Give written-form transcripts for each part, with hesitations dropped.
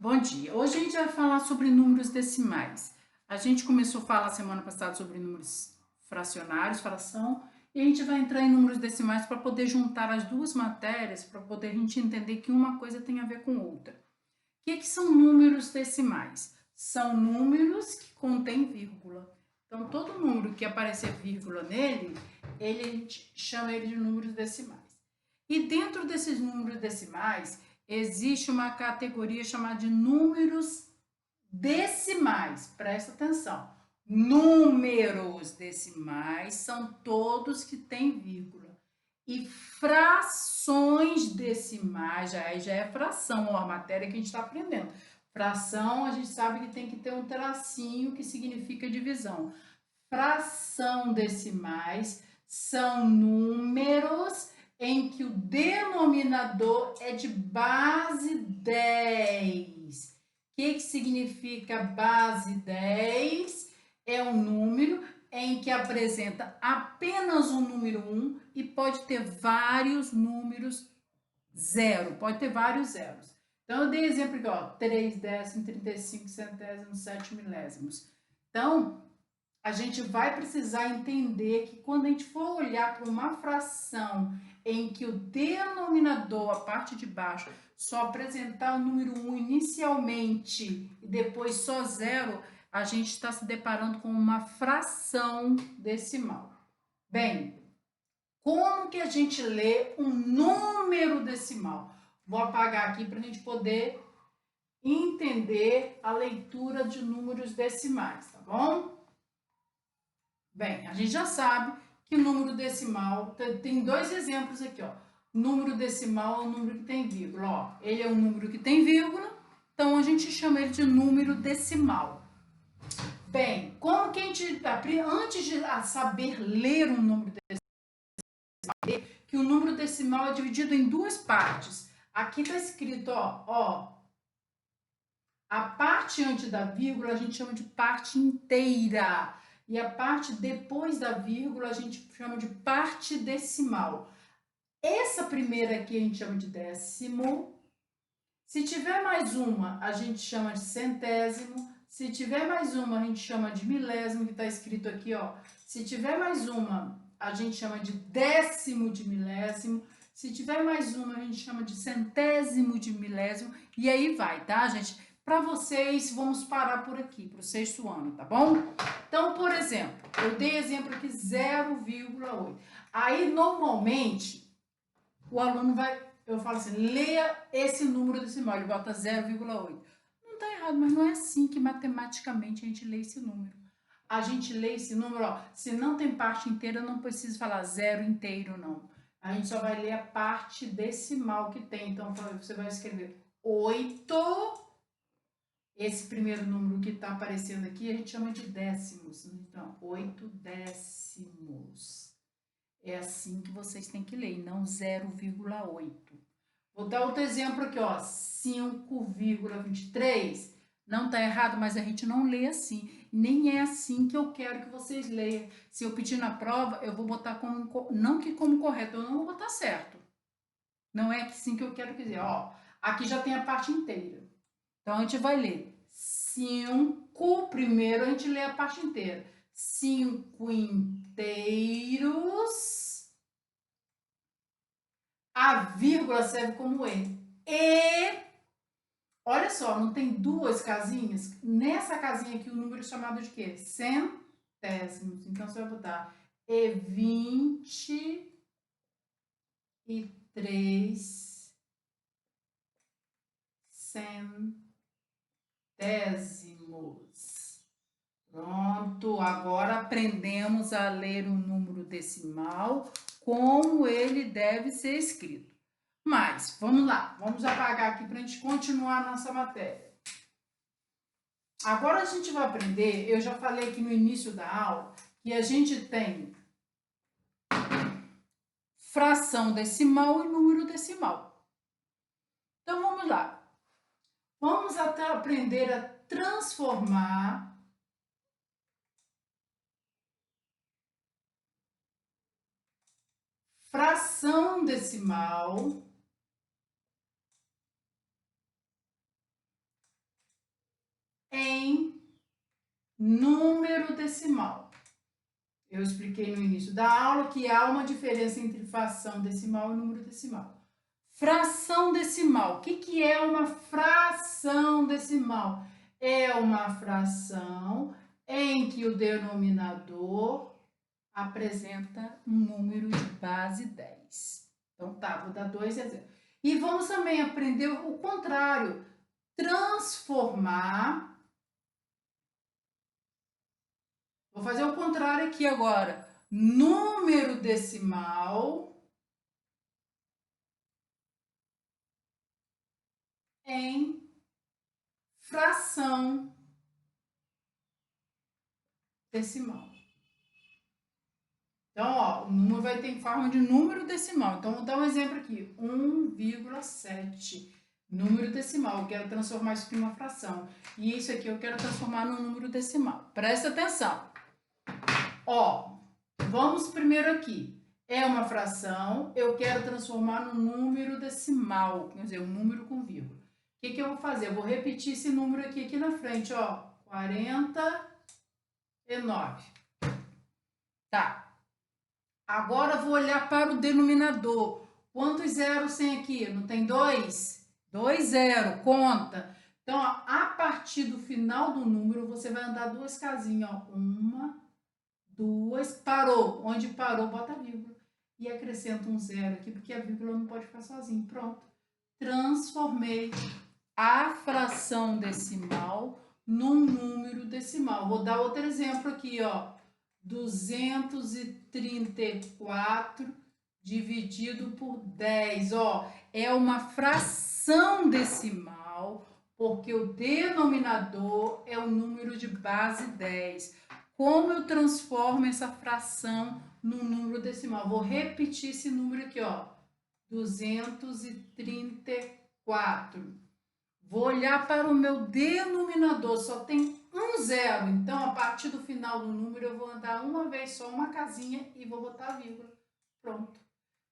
Bom dia. Hoje a gente vai falar sobre números decimais. A gente começou a falar semana passada sobre números fracionários, fração, e a gente vai entrar em números decimais para poder juntar as duas matérias, para poder a gente entender que uma coisa tem a ver com outra. O que são números decimais? São números que contêm vírgula. Então, todo número que aparecer vírgula nele, a gente chama ele de números decimais. E dentro desses números decimais, existe uma categoria chamada de números decimais. Presta atenção. Números decimais são todos que têm vírgula. E frações decimais, já é fração, ó, a matéria que a gente está aprendendo. Fração, a gente sabe que tem que ter um tracinho que significa divisão. Fração decimais são números em que o denominador é de base 10. O que significa base 10? É um número em que apresenta apenas um número 1 e pode ter vários números zero, pode ter vários zeros. Então, eu dei exemplo aqui, ó, 3 décimos, 35 centésimos, 7 milésimos. Então, a gente vai precisar entender que quando a gente for olhar para uma fração em que o denominador, a parte de baixo, só apresentar o número 1 inicialmente e depois só zero, a gente está se deparando com uma fração decimal. Bem, como que a gente lê um número decimal? Vou apagar aqui para a gente poder entender a leitura de números decimais, tá bom? Bem, a gente já sabe que o número decimal, tem dois exemplos aqui, ó. Número decimal é um número que tem vírgula, ó. Ele é um número que tem vírgula, então a gente chama ele de número decimal. Bem, como que a gente, antes de saber ler um número decimal, que o número decimal é dividido em duas partes. Aqui está escrito, ó, a parte antes da vírgula a gente chama de parte inteira. E a parte depois da vírgula a gente chama de parte decimal. Essa primeira aqui a gente chama de décimo. Se tiver mais uma, a gente chama de centésimo. Se tiver mais uma, a gente chama de milésimo, que está escrito aqui, ó. Se tiver mais uma, a gente chama de décimo de milésimo. Se tiver mais uma, a gente chama de centésimo de milésimo. E aí vai, tá, gente? Para vocês, vamos parar por aqui, para o sexto ano, tá bom? Então, por exemplo, eu dei exemplo aqui 0,8. Aí, normalmente, o aluno vai, eu falo assim, leia esse número decimal, ele bota 0,8. Não tá errado, mas não é assim que matematicamente a gente lê esse número. A gente lê esse número, ó, se não tem parte inteira, não precisa falar zero inteiro, não. A gente só vai ler a parte decimal que tem. Então, você vai escrever 8. Esse primeiro número que está aparecendo aqui, a gente chama de décimos. Então, 8 décimos. É assim que vocês têm que ler, não 0,8. Vou dar outro exemplo aqui, ó, 5,23. Não está errado, mas a gente não lê assim. Nem é assim que eu quero que vocês leiam. Se eu pedir na prova, eu vou botar como, não que como correto, eu não vou botar certo. Não é assim que eu quero dizer, ó. Aqui já tem a parte inteira. Então, a gente vai ler 5, primeiro a gente lê a parte inteira. 5 inteiros. A vírgula serve como E. E, olha só, não tem duas casinhas? Nessa casinha aqui, o número é chamado de quê? Centésimos. Então, você vai botar E23 centésimos. Pronto, agora aprendemos a ler o número decimal, como ele deve ser escrito. Mas, vamos lá, vamos apagar aqui para a gente continuar a nossa matéria. Agora a gente vai aprender, eu já falei aqui no início da aula, que a gente tem fração decimal e número decimal. Então, vamos lá. Vamos até aprender a transformar fração decimal em número decimal. Eu expliquei no início da aula que há uma diferença entre fração decimal e número decimal. Fração decimal. O que é uma fração decimal? É uma fração em que o denominador apresenta um número de base 10. Então tá, vou dar 2 exemplos. E vamos também aprender o contrário. Transformar. Vou fazer o contrário aqui agora. Número decimal em fração decimal. Então, ó, o número vai ter forma de número decimal. Então, vou dar um exemplo aqui. 1,7. Número decimal. Eu quero transformar isso aqui em uma fração. E isso aqui eu quero transformar num número decimal. Presta atenção. Ó, vamos primeiro aqui. É uma fração. Eu quero transformar num número decimal. Quer dizer, um número com vírgula. O que eu vou fazer? Eu vou repetir esse número aqui na frente, ó. 49. Tá. Agora vou olhar para o denominador. Quantos zeros tem aqui? Não tem 2? 2 zeros, conta. Então, ó, a partir do final do número, você vai andar 2 casinhas, ó. 1, 2, parou. Onde parou, bota a vírgula. E acrescenta um zero aqui, porque a vírgula não pode ficar sozinha. Pronto. Transformei a fração decimal num número decimal. Vou dar outro exemplo aqui, ó. 234 dividido por 10, ó, é uma fração decimal, porque o denominador é o número de base 10. Como eu transformo essa fração num número decimal? Vou repetir esse número aqui, ó, 234. Vou olhar para o meu denominador, só tem um zero. Então, a partir do final do número, eu vou andar uma vez só, uma casinha, e vou botar a vírgula. Pronto.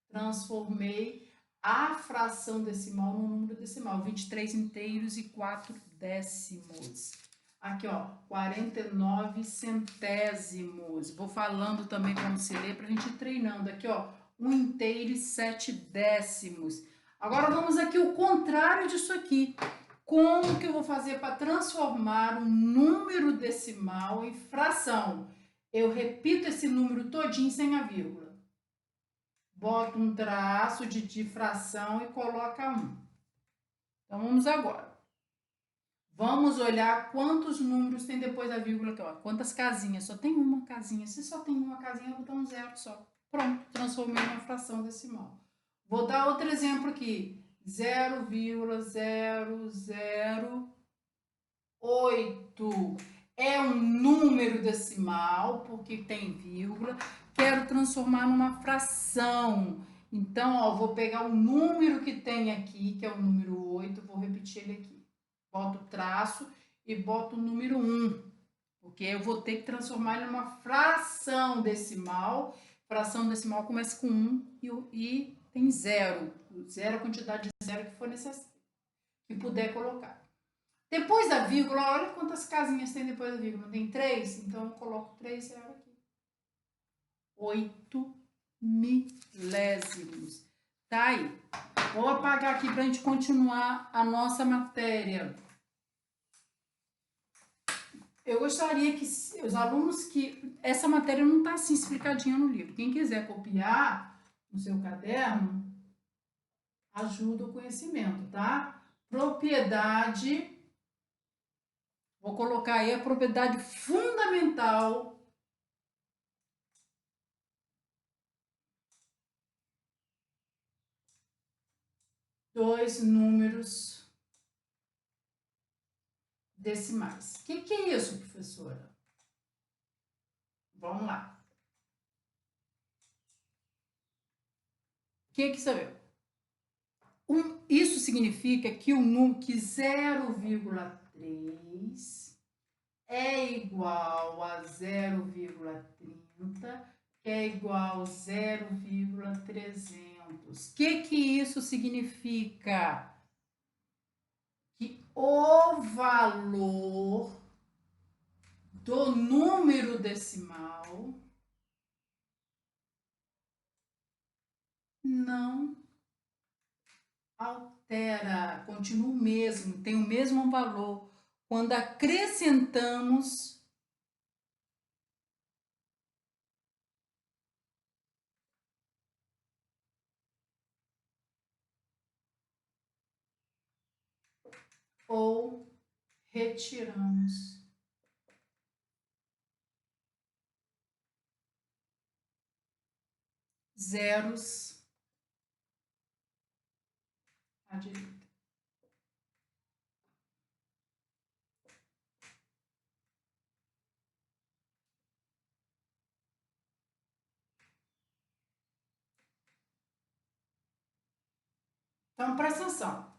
Transformei a fração decimal no número decimal. 23 inteiros e 4 décimos. Aqui, ó, 49 centésimos. Vou falando também para você ler, para a gente ir treinando. Aqui, ó, 1 inteiro e 7 décimos. Agora, vamos aqui o contrário disso aqui. Como que eu vou fazer para transformar um número decimal em fração? Eu repito esse número todinho sem a vírgula. Boto um traço de fração e coloca 1. Então, vamos agora. Vamos olhar quantos números tem depois da vírgula aqui, ó. Quantas casinhas? Só tem uma casinha. Se só tem uma casinha, eu vou botar um zero só. Pronto, transformei em uma fração decimal. Vou dar outro exemplo aqui. 0,008 é um número decimal, porque tem vírgula. Quero transformar numa fração. Então, ó, vou pegar o número que tem aqui, que é o número 8, vou repetir ele aqui. Boto o traço e boto o número 1, porque eu vou ter que transformar ele numa fração decimal. Fração decimal começa com 1 e tem zero. Zero, a quantidade de zero que for necessário, que puder colocar. Depois da vírgula, olha quantas casinhas tem depois da vírgula. Tem 3? Então, eu coloco 3 zeros aqui. 8 milésimos. Tá aí. Vou apagar aqui para a gente continuar a nossa matéria. Eu gostaria que os alunos que... Essa matéria não está assim explicadinha no livro. Quem quiser copiar no seu caderno, ajuda o conhecimento, tá? Propriedade, vou colocar aí a propriedade fundamental dos números decimais. O que é isso, professora? Vamos lá. O que sabe? Isso significa que o número que 0,3 é igual a 0,30, que é igual a 0,300. O que isso significa? Que o valor do número decimal não altera, continua o mesmo, tem o mesmo valor. Quando acrescentamos ou retiramos zeros à direita. Então, presta atenção.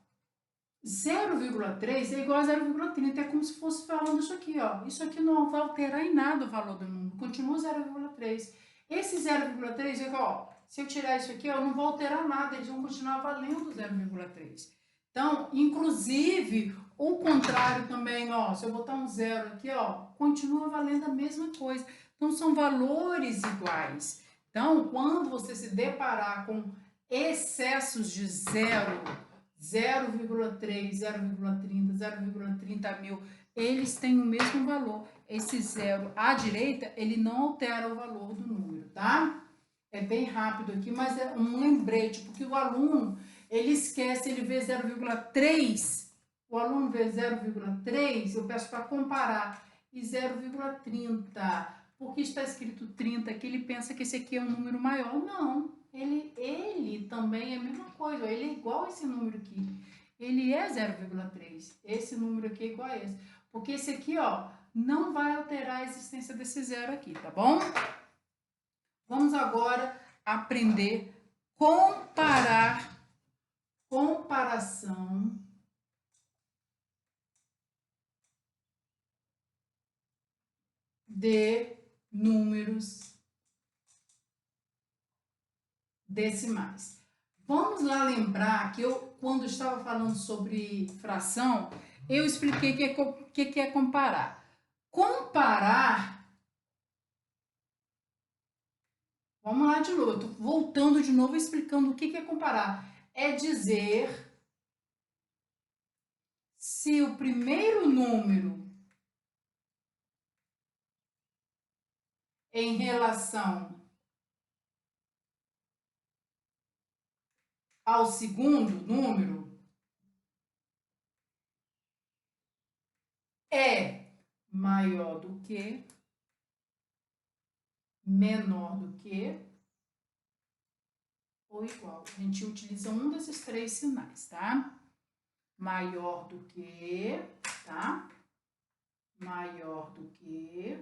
0,3 é igual a 0,30, é como se fosse falando isso aqui, ó. Isso aqui não vai alterar em nada o valor do número, continua 0,3. Esse 0,3 é igual, ó, se eu tirar isso aqui, ó, eu não vou alterar nada, eles vão continuar valendo 0,3. Então, inclusive, o contrário também, ó, se eu botar um zero aqui, ó, continua valendo a mesma coisa. Então, são valores iguais. Então, quando você se deparar com excessos de zero, 0,3, 0,30, 0,30 mil, eles têm o mesmo valor. Esse zero à direita, ele não altera o valor do número, tá? É bem rápido aqui, mas é um lembrete, porque o aluno, ele esquece, ele vê 0,3, o aluno vê 0,3, eu peço para comparar, e 0,30, porque está escrito 30 aqui, ele pensa que esse aqui é um número maior. Não, ele também é a mesma coisa, ele é igual a esse número aqui. Ele é 0,3, esse número aqui é igual a esse, porque esse aqui, ó, não vai alterar a existência desse zero aqui, tá bom? Vamos agora aprender comparação de números decimais. Vamos lá lembrar que eu, quando estava falando sobre fração, eu expliquei o que é comparar. Comparar, vamos lá de novo, eu estou voltando de novo explicando o que é comparar. É dizer se o primeiro número em relação ao segundo número é maior do que, menor do que ou igual. A gente utiliza um desses três sinais, tá? Maior do que, tá? Maior do que.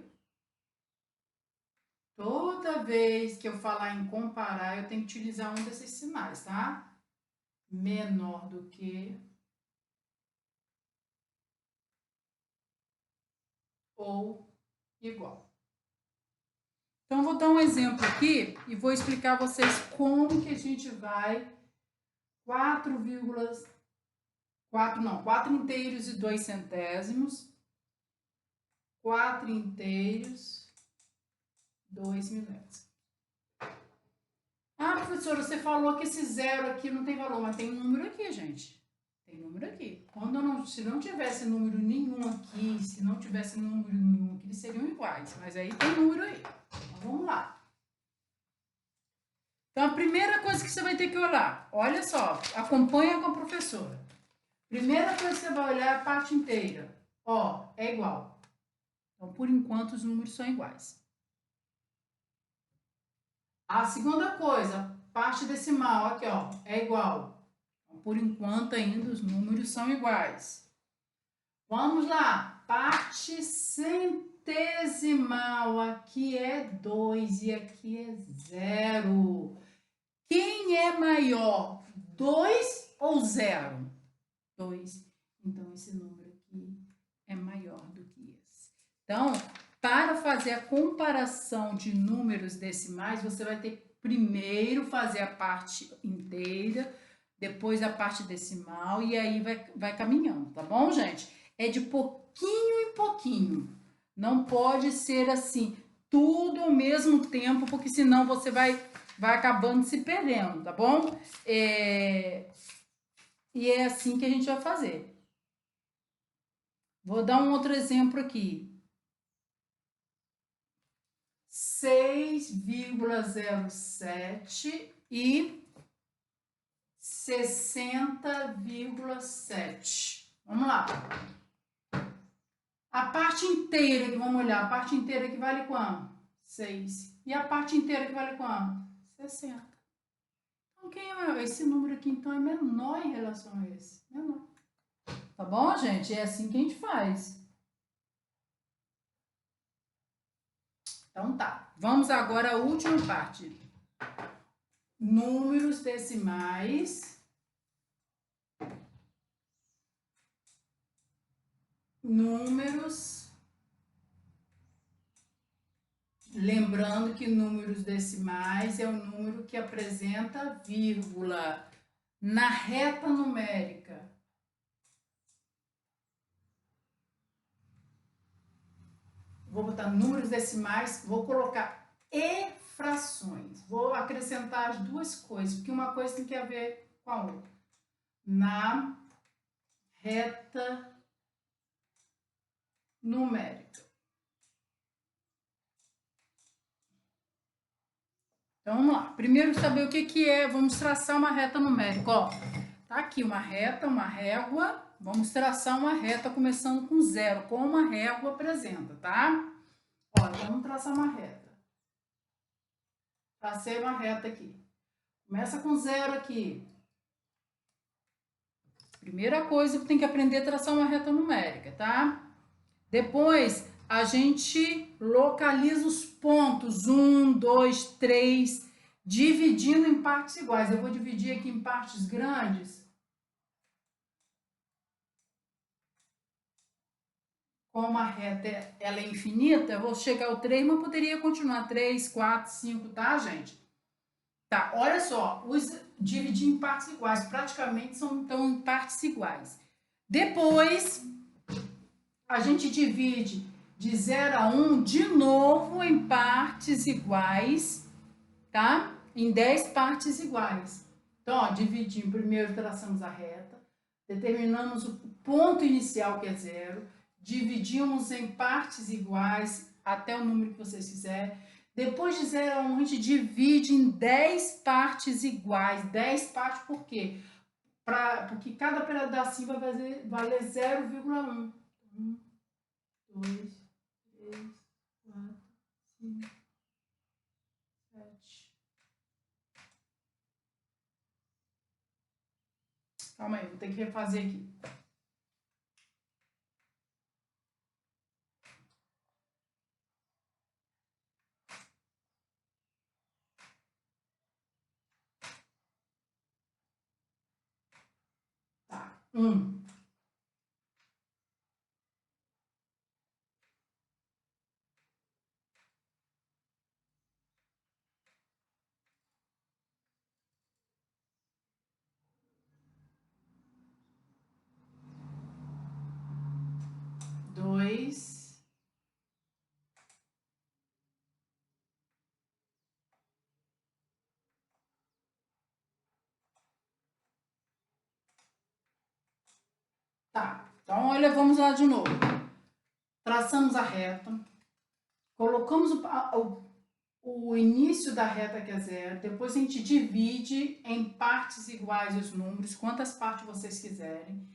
Toda vez que eu falar em comparar, eu tenho que utilizar um desses sinais, tá? Menor do que ou igual. Então, vou dar um exemplo aqui e vou explicar a vocês como que a gente vai 4 inteiros e 2 centésimos, 4 inteiros, 2 milésimos. Ah, professora, você falou que esse zero aqui não tem valor, mas tem um número aqui, gente. Tem número aqui. Se não tivesse número nenhum aqui, se não tivesse número nenhum aqui, eles seriam iguais. Mas aí tem número aí. Então, vamos lá. Então, a primeira coisa que você vai ter que olhar, olha só, acompanha com a professora. Primeira coisa que você vai olhar é a parte inteira. Ó, é igual. Então, por enquanto, os números são iguais. A segunda coisa, parte decimal, aqui, ó, é igual. Então, por enquanto, ainda os números são iguais. Vamos lá, parte centesimal, aqui é 2 e aqui é 0. Quem é maior, 2 ou 0? 2. Então, esse número aqui é maior do que esse. Então, para fazer a comparação de números decimais, você vai ter que primeiro fazer a parte inteira, depois a parte decimal, e aí vai caminhando, tá bom, gente? É de pouquinho em pouquinho. Não pode ser assim, tudo ao mesmo tempo, porque senão você vai acabando se perdendo, tá bom? E é assim que a gente vai fazer. Vou dar um outro exemplo aqui. 6,07 e 60,7. Vamos lá. A parte inteira que vamos olhar, a parte inteira que vale quanto? 6. E a parte inteira que vale quanto? 60. Então, quem é esse número aqui, então, é menor em relação a esse. Menor. Tá bom, gente? É assim que a gente faz. Então, tá. Vamos agora à última parte. Números decimais. Números. Lembrando que números decimais é o número que apresenta vírgula na reta numérica. Vou botar números decimais, vou colocar e frações. Vou acrescentar as duas coisas, porque uma coisa tem que a ver com a outra. Na reta numérica. Então, vamos lá. Primeiro, saber o que é. Vamos traçar uma reta numérica. Ó, tá aqui uma reta, uma régua. Vamos traçar uma reta começando com 0, como uma régua apresenta, tá? Ó, então vamos traçar uma reta. Tracei uma reta aqui. Começa com 0 aqui. Primeira coisa que tem que aprender a traçar uma reta numérica, tá? Depois, a gente localiza os pontos 1, 2, 3, dividindo em partes iguais. Eu vou dividir aqui em partes grandes. Como a reta ela é infinita, eu vou chegar ao 3, mas poderia continuar 3, 4, 5, tá, gente? Tá, olha só, dividir em partes iguais, praticamente estão em partes iguais. Depois, a gente divide de 0 a 1 de novo em partes iguais, tá? Em 10 partes iguais. Então, ó, dividimos, primeiro traçamos a reta, determinamos o ponto inicial, que é 0, dividimos em partes iguais até o número que vocês quiserem. Depois de 0 a 1, a gente divide em 10 partes iguais. 10 partes por quê? Porque cada pedacinho vai valer 0,1. 1, 2, 3, 4, 5, 7. Calma aí, vou ter que refazer aqui. Tá, 1. Dois, tá. Então, olha, vamos lá de novo. Traçamos a reta, colocamos o início da reta, que é 0, depois a gente divide em partes iguais os números, quantas partes vocês quiserem.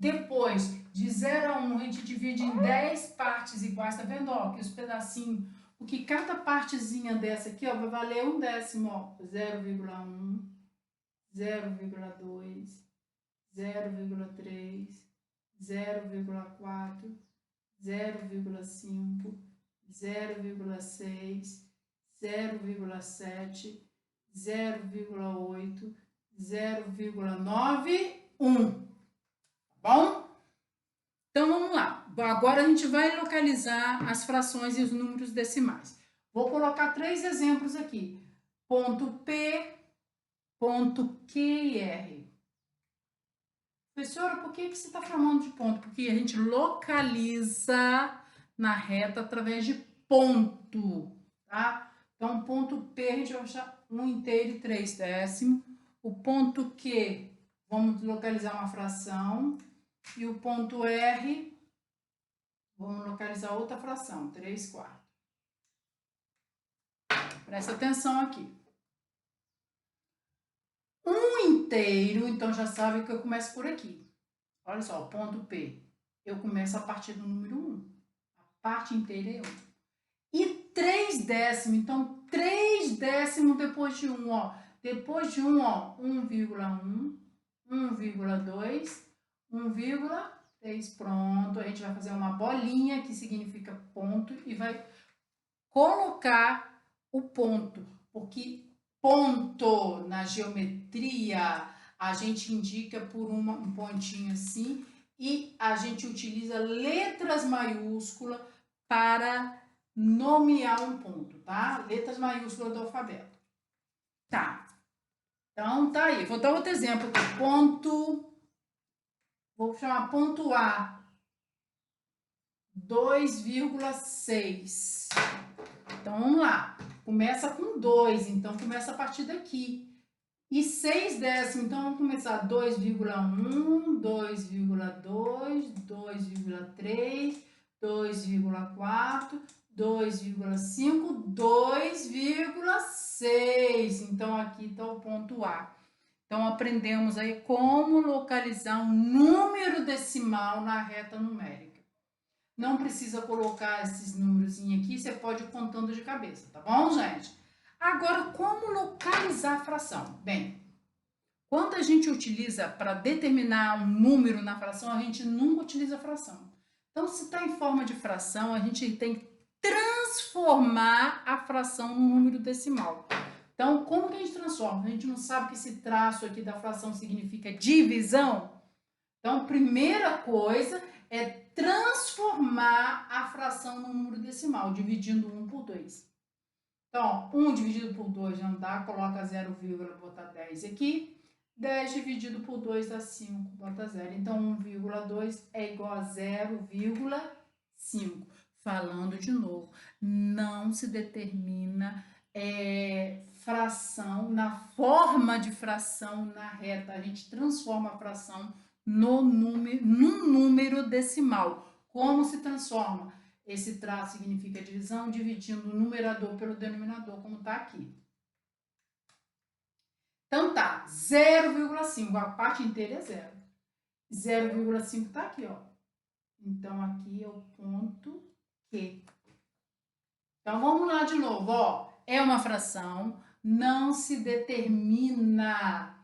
Depois, de 0 a 1, a gente divide em 10 partes iguais, tá vendo, ó, que os pedacinhos, porque cada partezinha dessa aqui, ó, vai valer 1/10, ó, 0,1, 0,2, 0,3, 0,4, 0,5, 0,6, 0,7, 0,8, 0,9, 1. Tá bom? Então, vamos lá. Agora a gente vai localizar as frações e os números decimais. Vou colocar 3 exemplos aqui. Ponto P, ponto Q e R. Professora, por que você está falando de ponto? Porque a gente localiza na reta através de ponto, tá? Então, ponto P, a gente vai achar 1 inteiro e 3 décimos. O ponto Q, vamos localizar uma fração. E o ponto R, vamos localizar outra fração, 3 quartos. Presta atenção aqui. 1 inteiro, então já sabe que eu começo por aqui. Olha só, o ponto P. Eu começo a partir do número 1. A parte inteira é 1. E 3 décimos, então 3 décimos depois de 1, ó. Depois de 1, ó, 1,1, 1,2, 1,3. Pronto, a gente vai fazer uma bolinha que significa ponto e vai colocar o ponto, porque ponto na geometria a gente indica por um pontinho assim e a gente utiliza letras maiúsculas para nomear um ponto, tá? Letras maiúsculas do alfabeto. Tá. Então, tá aí. Vou dar outro exemplo aqui. Ponto, vou chamar ponto A, 2,6. Então, vamos lá. Começa com 2, então começa a partir daqui. E 6 décimos, então vamos começar 2,1, 2,2, 2,3, 2,4, 2,5, 2,6. Então, aqui está o ponto A. Então, aprendemos aí como localizar um número decimal na reta numérica. Não precisa colocar esses números aqui, você pode ir contando de cabeça, tá bom, gente? Agora, como localizar a fração? Bem, quando a gente utiliza para determinar um número na fração, a gente nunca utiliza fração. Então, se está em forma de fração, a gente tem que transformar a fração num número decimal. Então, como que a gente transforma? A gente não sabe que esse traço aqui da fração significa divisão? Então, primeira coisa é transformar a fração num número decimal, dividindo 1 por 2. Então, 1 dividido por 2 não dá, coloca 0, bota 10 aqui. 10 dividido por 2 dá 5, bota 0. Então, 1,2 é igual a 0,5. Falando de novo, não se determina fração na forma de fração na reta. A gente transforma a fração num número decimal. Como se transforma? Esse traço significa divisão, dividindo o numerador pelo denominador, como está aqui. Então tá, 0,5, a parte inteira é 0. 0,5 está aqui, ó. Então, aqui é o ponto Q. Então, vamos lá de novo, ó. É uma fração, não se determina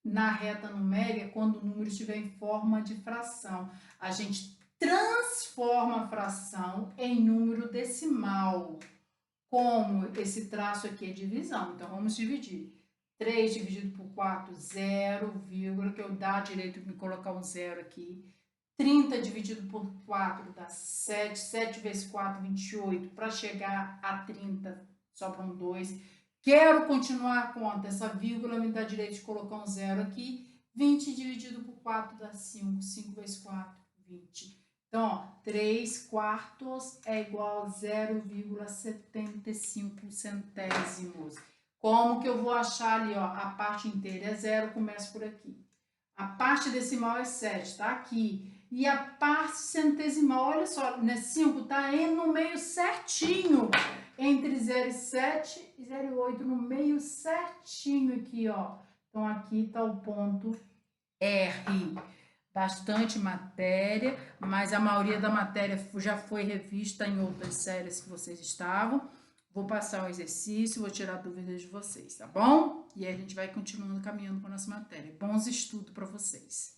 na reta numérica quando o número estiver em forma de fração. A gente transforma a fração em número decimal. Como esse traço aqui é divisão. Então, vamos dividir. 3 dividido por 4, 0, que eu dá direito de me colocar um 0 aqui. 30 dividido por 4 dá 7. 7 vezes 4, 28. Para chegar a 30, sobram 2. Quero continuar a conta. Essa vírgula me dá direito de colocar um 0 aqui. 20 dividido por 4 dá 5. 5 vezes 4, 20. Então, ó, 3 quartos é igual a 0,75 centésimos. Como que eu vou achar ali, ó? A parte inteira é 0, começo por aqui. A parte decimal é 7, tá aqui. E a parte centesimal, olha só, né? 5 tá aí no meio certinho. Entre 0 e 7 e 0 e 8, no meio certinho aqui, ó. Então, aqui tá o ponto R. Bastante matéria, mas a maioria da matéria já foi revista em outras séries que vocês estavam. Vou passar um exercício, vou tirar dúvidas de vocês, tá bom? E aí a gente vai continuando caminhando com a nossa matéria. Bons estudos para vocês.